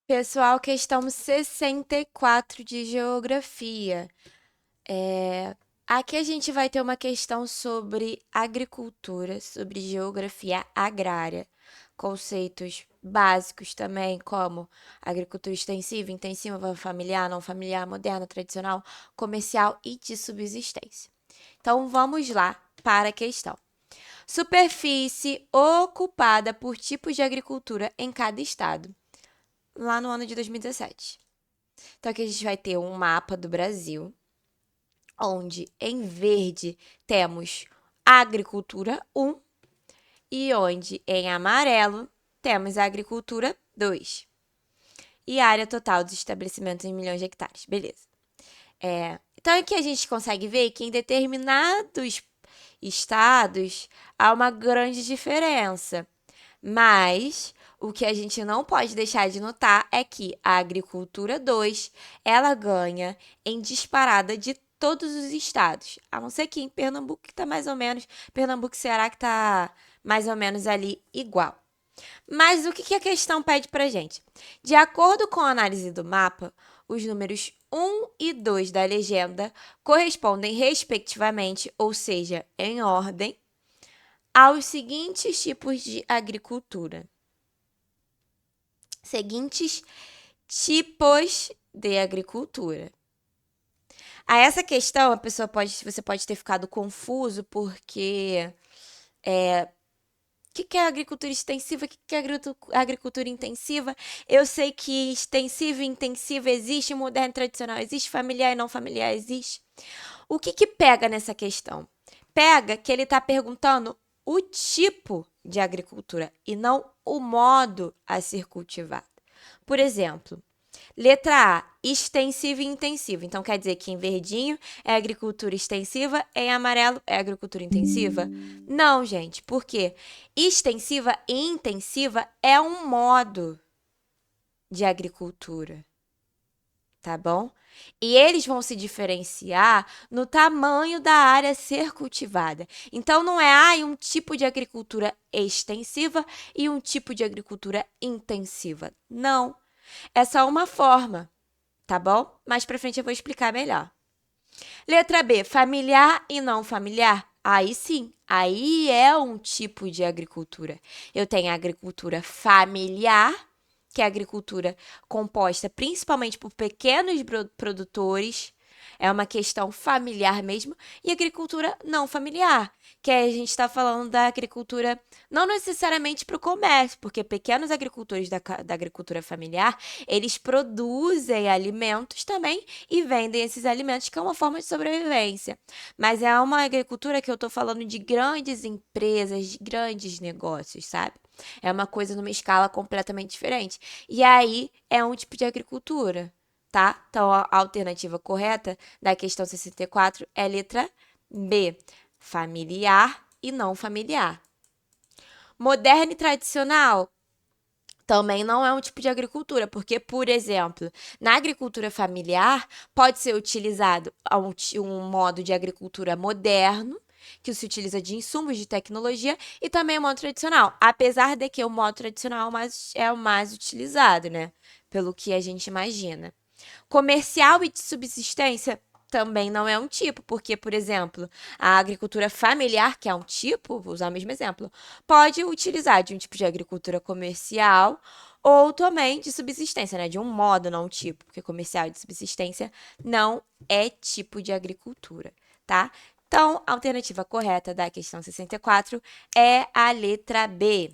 Pessoal, questão 64 de geografia. Aqui a gente vai ter uma questão sobre agricultura, sobre geografia agrária, conceitos básicos também, como agricultura extensiva, intensiva, familiar, não familiar, moderna, tradicional, comercial e de subsistência. Então vamos lá para a questão. Superfície ocupada por tipos de agricultura em cada estado, lá no ano de 2017. Então aqui a gente vai ter um mapa do Brasil, onde em verde temos agricultura 1 e onde em amarelo temos agricultura 2. E a área total dos estabelecimentos em milhões de hectares. Beleza. Então aqui a gente consegue ver que em determinados estados há uma grande diferença. Mas o que a gente não pode deixar de notar é que a agricultura 2, ela ganha em disparada de todos os estados. A não ser que em Pernambuco que tá mais ou menos, Pernambuco e Ceará que tá mais ou menos ali igual. Mas o que a questão pede pra gente? De acordo com a análise do mapa, os números 1 e 2 da legenda correspondem respectivamente, ou seja, em ordem, aos seguintes tipos de agricultura. Seguintes tipos de agricultura. A essa questão, você pode ter ficado confuso porque o que é agricultura extensiva? O que é agricultura intensiva? Eu sei que extensiva e intensiva existe, moderno e tradicional existe, familiar e não familiar existe. O que pega nessa questão? Pega que ele está perguntando o tipo de agricultura e não o modo a ser cultivado. Por exemplo, letra A, extensiva e intensiva. Então, quer dizer que em verdinho é agricultura extensiva, em amarelo é agricultura intensiva? Não, gente, porque extensiva e intensiva é um modo de agricultura, tá bom? E eles vão se diferenciar no tamanho da área a ser cultivada. Então, não é um tipo de agricultura extensiva e um tipo de agricultura intensiva. Não. É só uma forma, tá bom? Mais pra frente eu vou explicar melhor. Letra B, familiar e não familiar. Aí sim, aí é um tipo de agricultura. Eu tenho a agricultura familiar, que é a agricultura composta principalmente por pequenos produtores, é uma questão familiar mesmo, e agricultura não familiar, que a gente está falando da agricultura não necessariamente para o comércio, porque pequenos agricultores da agricultura familiar, eles produzem alimentos também e vendem esses alimentos, que é uma forma de sobrevivência. Mas é uma agricultura que eu estou falando de grandes empresas, de grandes negócios, sabe? É uma coisa numa escala completamente diferente. E aí é um tipo de agricultura, tá? Então a alternativa correta da questão 64 é a letra B, familiar e não familiar. Moderno e tradicional também não é um tipo de agricultura, porque, por exemplo, na agricultura familiar pode ser utilizado um modo de agricultura moderno, que se utiliza de insumos de tecnologia, e também o modo tradicional, apesar de que o modo tradicional é o mais utilizado, né? Pelo que a gente imagina. Comercial e de subsistência também não é um tipo, porque, por exemplo, a agricultura familiar, que é um tipo, vou usar o mesmo exemplo, pode utilizar de um tipo de agricultura comercial ou também de subsistência, né? De um modo, não um tipo, porque comercial e de subsistência não é tipo de agricultura, tá? Então, a alternativa correta da questão 64 é a letra B.